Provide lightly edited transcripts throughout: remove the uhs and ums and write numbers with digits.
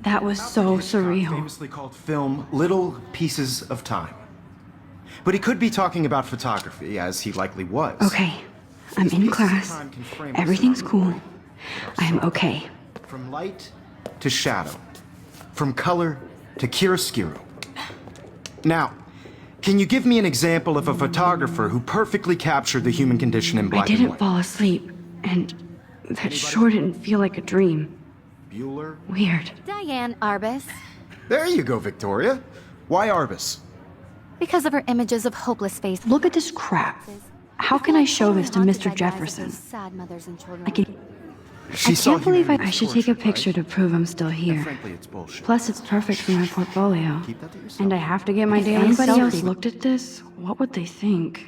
That was so surreal. Famously called film Little Pieces of Time. But he could be talking about photography, as he likely was. Okay, I'm in class. Everything's cool. I'm okay. From light to shadow. From color to chiaroscuro. Now, can you give me an example of a photographer who perfectly captured the human condition in black and I didn't white? fall asleep, and that sure didn't feel like a dream. Bueller? Weird. Diane Arbus. There you go, Victoria. Why Arbus? Because of her images of hopeless faces. Look at this crap. How can I show this to Mr. Jefferson? Sad mothers and children. I can't believe I should take a picture to prove I'm still here. Frankly, it's bullshit. Plus, it's perfect for my portfolio. Keep that to yourself. And I have to get my daily selfie. If anybody else looked at this, what would they think?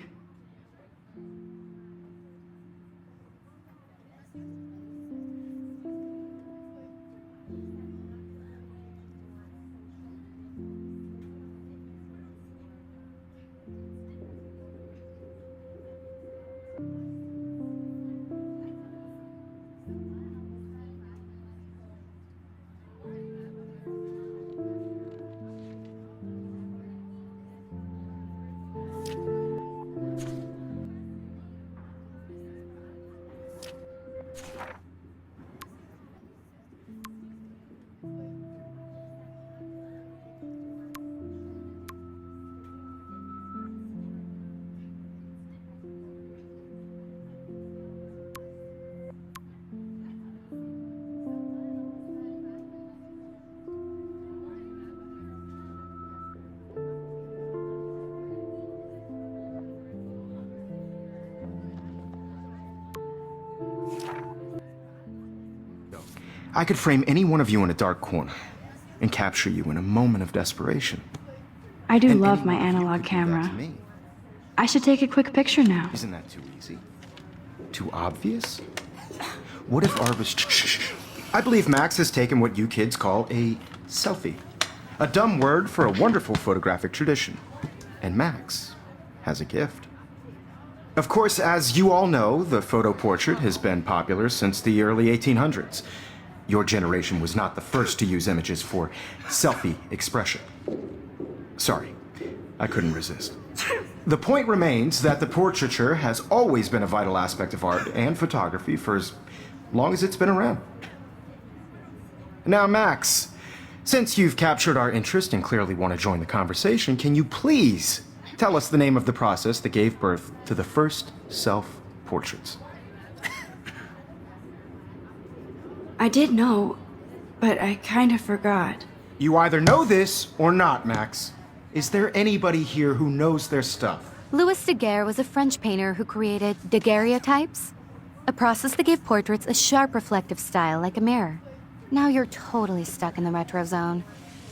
I could frame any one of you in a dark corner and capture you in a moment of desperation. I do And love any my one of you analog could do that camera. to me. I should take a quick picture now. Isn't that too easy? Too obvious? What if Arbus... Shh. I believe Max has taken what you kids call a selfie. A dumb word for a wonderful photographic tradition. And Max has a gift. Of course, as you all know, the photo portrait has been popular since the early 1800s. Your generation was not the first to use images for selfie expression. Sorry, I couldn't resist. The point remains that the portraiture has always been a vital aspect of art and photography for as long as it's been around. Now, Max, since you've captured our interest and clearly want to join the conversation, can you please tell us the name of the process that gave birth to the first self-portraits? I did know, but I kind of forgot. You either know this or not, Max. Is there anybody here who knows their stuff? Louis Daguerre was a French painter who created daguerreotypes, a process that gave portraits a sharp reflective style like a mirror. Now you're totally stuck in the retro zone.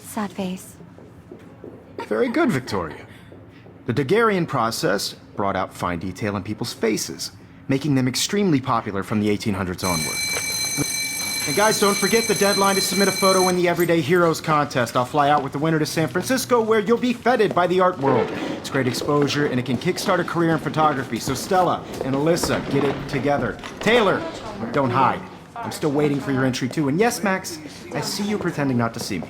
Sad face. Very good, Victoria. The Daguerrean process brought out fine detail in people's faces, making them extremely popular from the 1800s onward. And guys, don't forget the deadline to submit a photo in the Everyday Heroes contest. I'll fly out with the winner to San Francisco, where you'll be feted by the art world. It's great exposure, and it can kickstart a career in photography. So Stella and Alyssa, get it together. Taylor, don't hide. I'm still waiting for your entry too. And yes, Max, I see you pretending not to see me.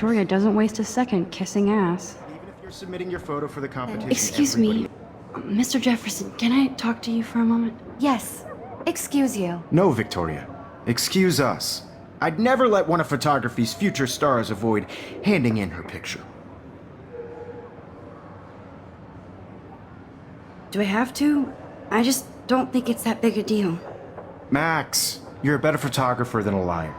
Victoria doesn't waste a second kissing ass. Even if you're submitting your photo for the competition, Excuse me, Mr. Jefferson, can I talk to you for a moment? Yes. Excuse you. No, Victoria. Excuse us. I'd never let one of photography's future stars avoid handing in her picture. Do I have to? I just don't think it's that big a deal. Max, you're a better photographer than a liar.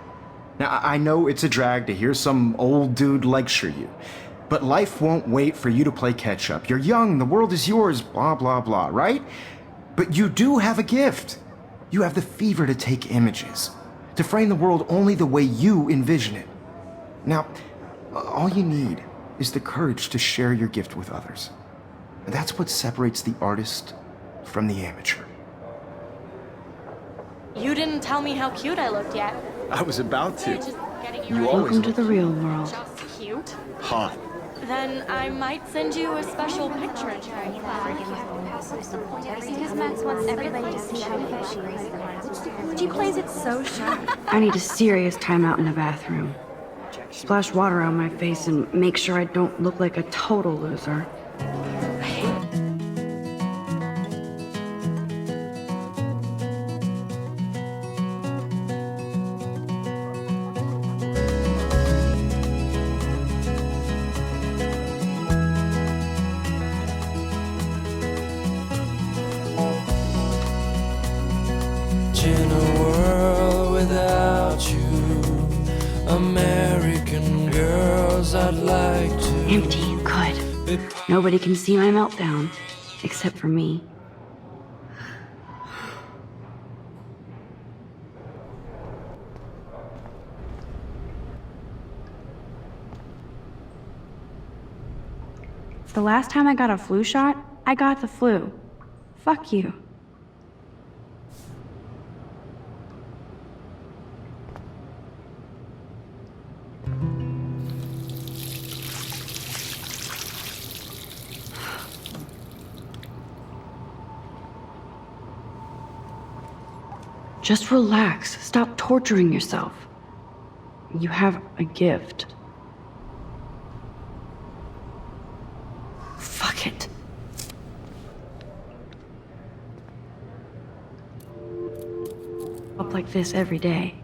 Now, I know it's a drag to hear some old dude lecture you, but life won't wait for you to play catch-up. You're young, the world is yours, blah, blah, blah, right? But you do have a gift. You have the fever to take images, to frame the world only the way you envision it. Now, all you need is the courage to share your gift with others. And that's what separates the artist from the amateur. You didn't tell me how cute I looked yet. I was about to. Just getting You ready. always Welcome to look the real world. Just cute. hot. Then I might send you a special picture. Because Max wants everybody to see how good she is. She plays it so sharp. I need a serious timeout in the bathroom. Splash water on my face and make sure I don't look like a total loser. In a world without you, American girls, I'd like to. Empty, good. Nobody can see my meltdown, except for me. The last time I got a flu shot, I got the flu. Fuck you. Just relax. Stop torturing yourself. You have a gift. Fuck it. Up like this every day.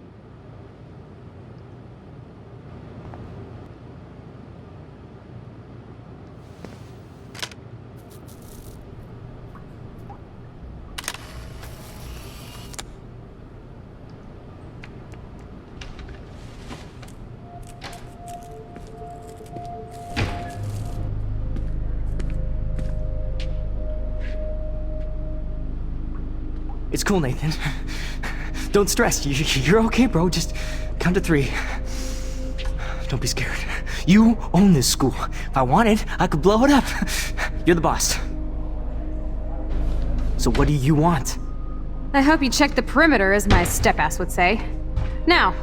It's cool, Nathan. Don't stress. You're okay, bro. Just count to 3. Don't be scared. You own this school. If I wanted, I could blow it up. You're the boss. So what do you want? I hope you checked the perimeter, as my step-ass would say. Now,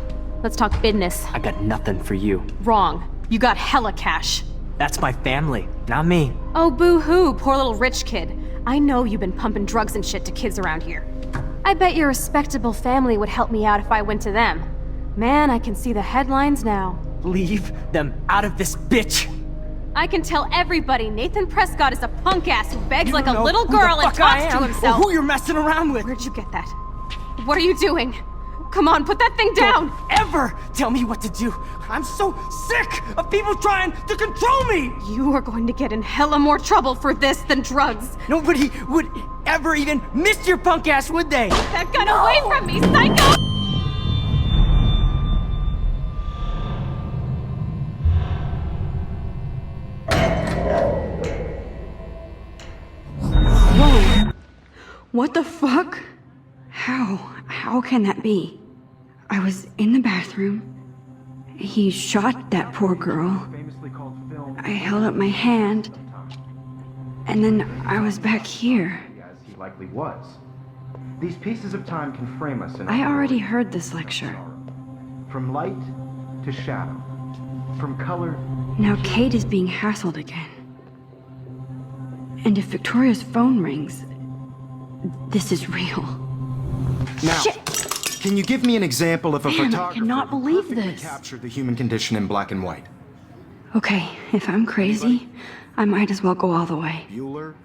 let's talk business. I got nothing for you. Wrong. You got hella cash. That's my family, not me. Oh, boo-hoo, poor little rich kid. I know you've been pumping drugs and shit to kids around here. I bet your respectable family would help me out if I went to them. Man, I can see the headlines now. Leave them out of this bitch! I can tell everybody Nathan Prescott is a punk ass who begs You like a know little who the girl and fuck I talks to am, himself. or who you're messing around with. Where'd you get that? What are you doing? Come on, put that thing down! Don't ever tell me what to do. I'm so sick of people trying to control me! You are going to get in hella more trouble for this than drugs. Nobody would ever even miss your punk ass, would they? Get that gun away from me, psycho! Whoa! What the fuck? How can that be? I was in the bathroom. He shot that poor girl. I held up my hand. And then I was back here. As he likely was. These pieces of time can frame us in I already heard this lecture. From light to shadow. From color. Now Kate is being hassled again. And if Victoria's phone rings, this is real. Now, Shit! can you give me an example of a Damn, I photographer cannot who believe perfectly this. captured the human condition in black and white? Okay, if I'm crazy, I might as well go all the way. Bueller?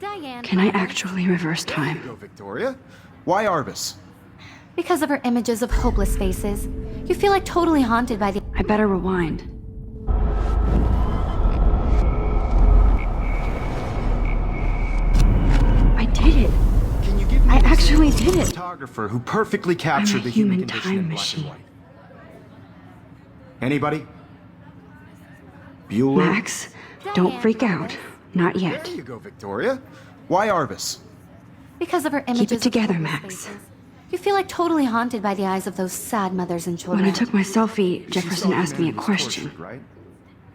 Diane. Can I actually reverse Go, time? Victoria. Why Arbus? Because of her images of hopeless faces, you feel like totally haunted by the. I better rewind. I did it. Can you give me I an actually example of did a it. photographer who perfectly captured the human human condition time in black machine. and white? Anybody? Bueller? Max, don't freak out. Not yet. There you go, Victoria. Why Arbus? Because of her images. it together, of hopeless Max. faces, you feel like totally haunted by the eyes of those sad mothers and When children. I took my selfie, She Jefferson saw the asked me a man who was question. tortured, right?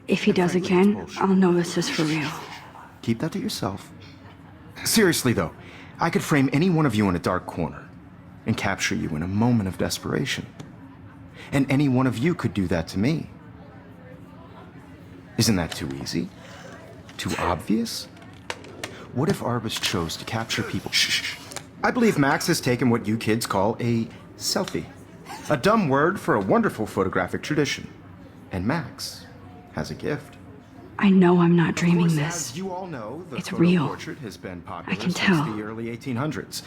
If he does frankly, again, it's bullshit. I'll know this is for real. Keep that to yourself. Seriously, though, I could frame any one of you in a dark corner and capture you in a moment of desperation. And any one of you could do that to me. Isn't that too easy? Too obvious? What if Arbus chose to capture people? Shh. I believe Max has taken what you kids call a selfie. A dumb word for a wonderful photographic tradition. And Max has a gift. I know I'm not Of dreaming course, this. as you all know, the It's photo real. portrait has been popular I can since tell. the early 1800s.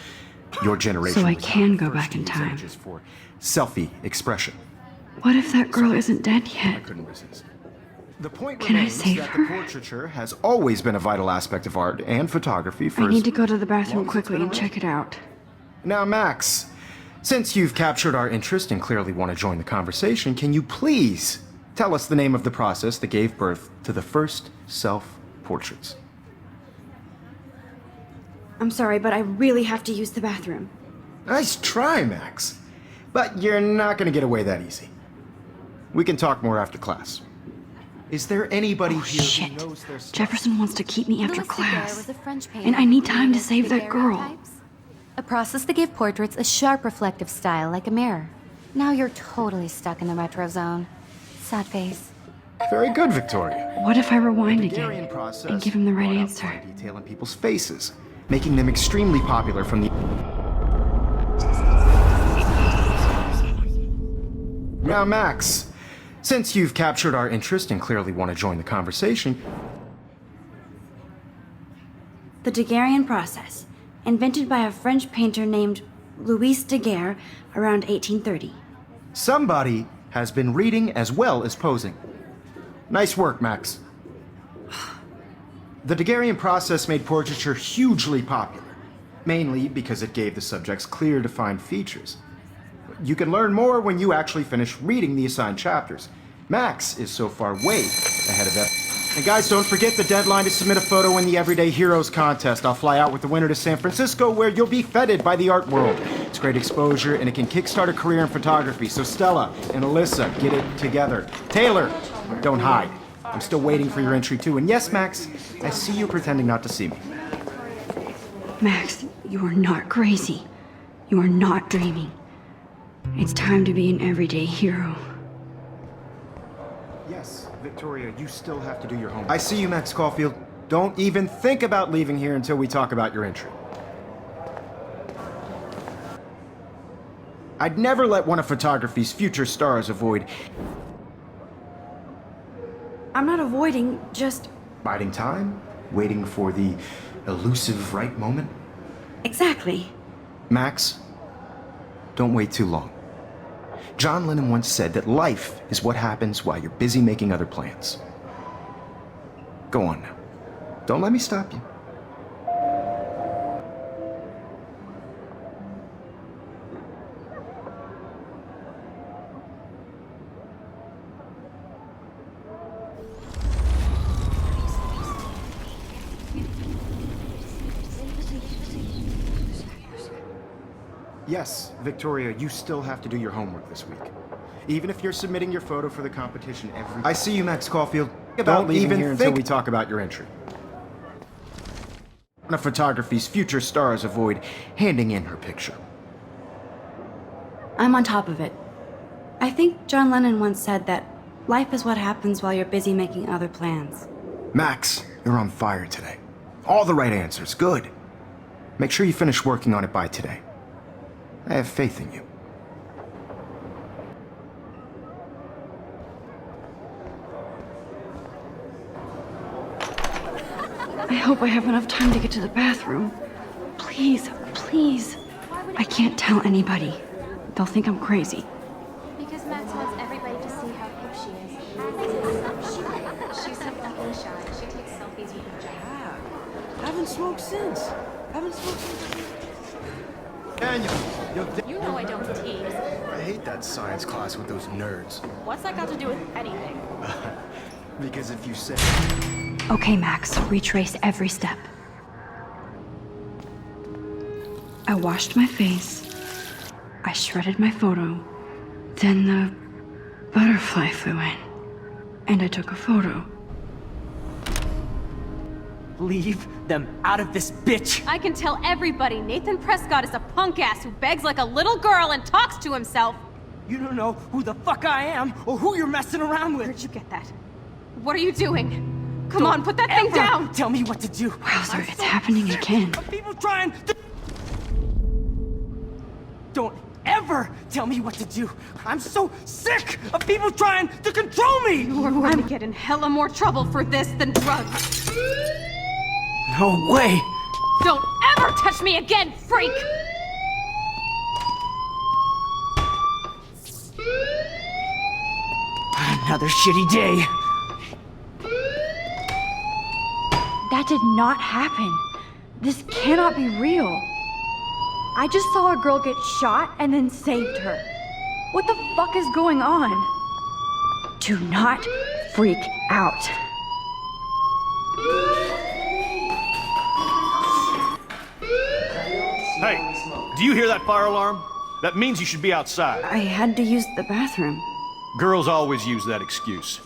Your generation So I was can not the go first back in to use time. images for selfie expression. What if that girl isn't dead I yet? couldn't resist. The point Can I remains save that her? the portraiture has always been a vital aspect of art and photography for I as need to go to the bathroom long as it's quickly been and check it out. Now, Max, since you've captured our interest and clearly want to join the conversation, can you please tell us the name of the process that gave birth to the first self-portraits? I'm sorry, but I really have to use the bathroom. Nice try, Max. But you're not going to get away that easy. We can talk more after class. Is there anybody Oh, here shit. who knows their stuff? Jefferson wants to keep me after Louis Daguerre class. was a French painter And I need who time to created save that girl. daguerreotypes, a process that gave portraits a sharp reflective style like a mirror. Now you're totally stuck in the retro zone. Sad face. Very good, Victoria. What if I rewind Daguerrean again process and give him the right brought out answer? fine detail in people's faces, making them extremely popular from the. Now, Max, since you've captured our interest and clearly want to join the conversation, The Daguerrean process, invented by a French painter named Louis Daguerre around 1830. somebody has been reading as well as posing. Nice work, Max. The Daguerrean process made portraiture hugely popular, mainly because it gave the subjects clear, defined features. You can learn more when you actually finish reading the assigned chapters. Max is so far way ahead of that. And guys, don't forget the deadline to submit a photo in the Everyday Heroes contest. I'll fly out with the winner to San Francisco, where you'll be feted by the art world. It's great exposure, and it can kickstart a career in photography. So Stella and Alyssa, get it together. Taylor, don't hide. I'm still waiting for your entry too. And yes, Max, I see you pretending not to see me. Max, you are not crazy. You are not dreaming. It's time to be an everyday hero. Yes, Victoria, you still have to do your homework. I see you, Max Caulfield. Don't even think about leaving here until we talk about your entry. I'd never let one of photography's future stars avoid I'm not avoiding, just biding time, waiting for the elusive right moment. exactly. Max, don't wait too long. John Lennon once said that life is what happens while you're busy making other plans. Go on now. Don't let me stop you. Yes, Victoria, you still have to do your homework this week. Even if you're submitting your photo for the competition every... I see you, Max Caulfield. Don't even here until we talk about your entry. One of photography's future stars avoid handing in her picture. I'm on top of it. I think John Lennon once said that life is what happens while you're busy making other plans. Max, you're on fire today. All the right answers. Good. Make sure you finish working on it by today. I have faith in you. I hope I have enough time to get to the bathroom. Please, please. I can't tell anybody. They'll think I'm crazy. Because Max wants everybody to see how hip she is. She's so fucking shy. She takes selfies with her jacket. Haven't smoked since. Daniel, You know I don't tease. I hate that science class with those nerds. What's that got to do with anything? Because if you say... Okay, Max, retrace every step. I washed my face. I shredded my photo. Then the butterfly flew in. And I took a photo. Leave them out of this bitch! I can tell everybody Nathan Prescott is a punk ass who begs like a little girl and talks to himself. You don't know who the fuck I am or who you're messing around with. Where'd you get that? What are you doing? Come on, put that thing Ever down! Tell me what to do. Wowzer, I'm it's so happening sick again. of people trying to... Don't ever tell me what to do. I'm so sick of people trying to control me. We're going to get in hella more trouble for this than drugs. No way. Don't ever touch me again, freak! Another shitty day. That did not happen. This cannot be real. I just saw a girl get shot and then saved her. What the fuck is going on? Do not freak out. Hey, do you hear that fire alarm? That means you should be outside. I had to use the bathroom. Girls always use that excuse.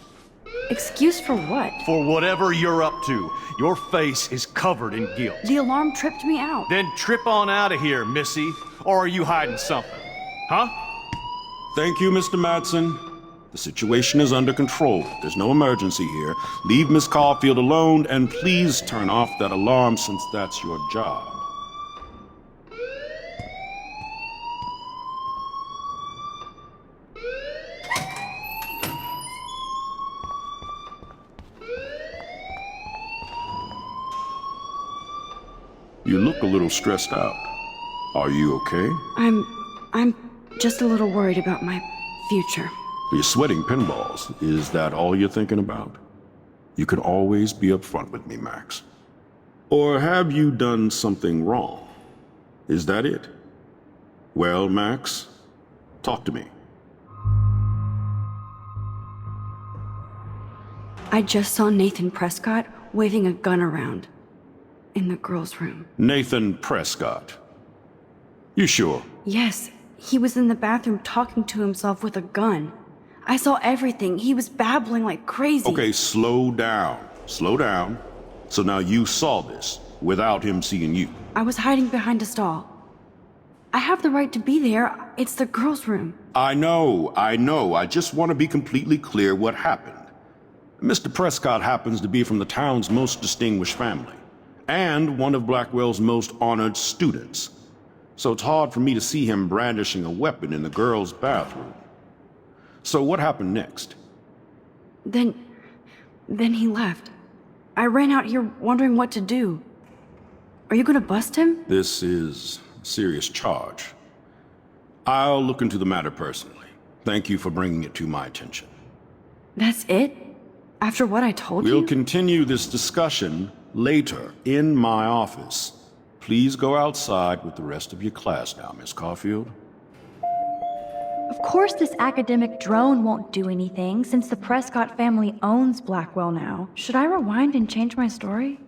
Excuse for what? For whatever you're up to, your face is covered in guilt. The alarm tripped me out. Then trip on out of here, Missy. Or are you hiding something? Huh? Thank you, Mr. Madsen. The situation is under control. There's no emergency here. Leave Miss Caulfield alone, and please turn off that alarm since that's your job. You look a little stressed out. Are you okay? I'm just a little worried about my future. You're sweating pinballs. Is that all you're thinking about? You can always be upfront with me, Max. Or have you done something wrong? Is that it? Well, Max, talk to me. I just saw Nathan Prescott waving a gun around in the girls' room. Nathan Prescott. You sure? Yes, he was in the bathroom talking to himself with a gun. I saw everything. He was babbling like crazy. Okay, slow down. Slow down. So now you saw this without him seeing you. I was hiding behind a stall. I have the right to be there. It's the girls' room. I know. I just want to be completely clear what happened. Mr. Prescott happens to be from the town's most distinguished family, and one of Blackwell's most honored students. So it's hard for me to see him brandishing a weapon in the girls' bathroom. So what happened next? Then he left. I ran out here wondering what to do. Are you gonna bust him? This is a serious charge. I'll look into the matter personally. Thank you for bringing it to my attention. That's it? After what I told We'll you? continue this discussion later in my office. Please go outside with the rest of your class now, Miss Caulfield. Of course this academic drone won't do anything since the Prescott family owns Blackwell now. Should I rewind and change my story?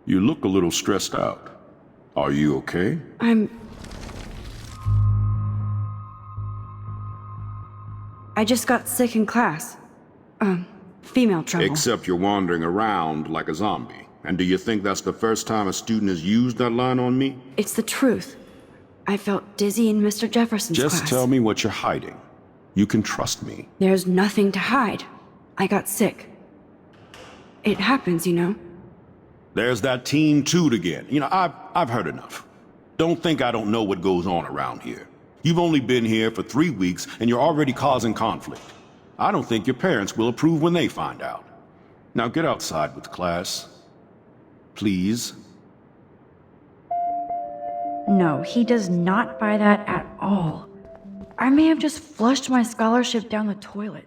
You look a little stressed out. Are you okay? I just got sick in class. Female trouble. Except you're wandering around like a zombie. And do you think that's the first time a student has used that line on me? It's the truth. I felt dizzy in Mr. Jefferson's class. Just tell me what you're hiding. You can trust me. There's nothing to hide. I got sick. It happens, you know. There's that teen toot again. You know, I've heard enough. Don't think I don't know what goes on around here. You've only been here for 3 weeks and you're already causing conflict. I don't think your parents will approve when they find out. Now get outside with class. Please. No, he does not buy that at all. I may have just flushed my scholarship down the toilet.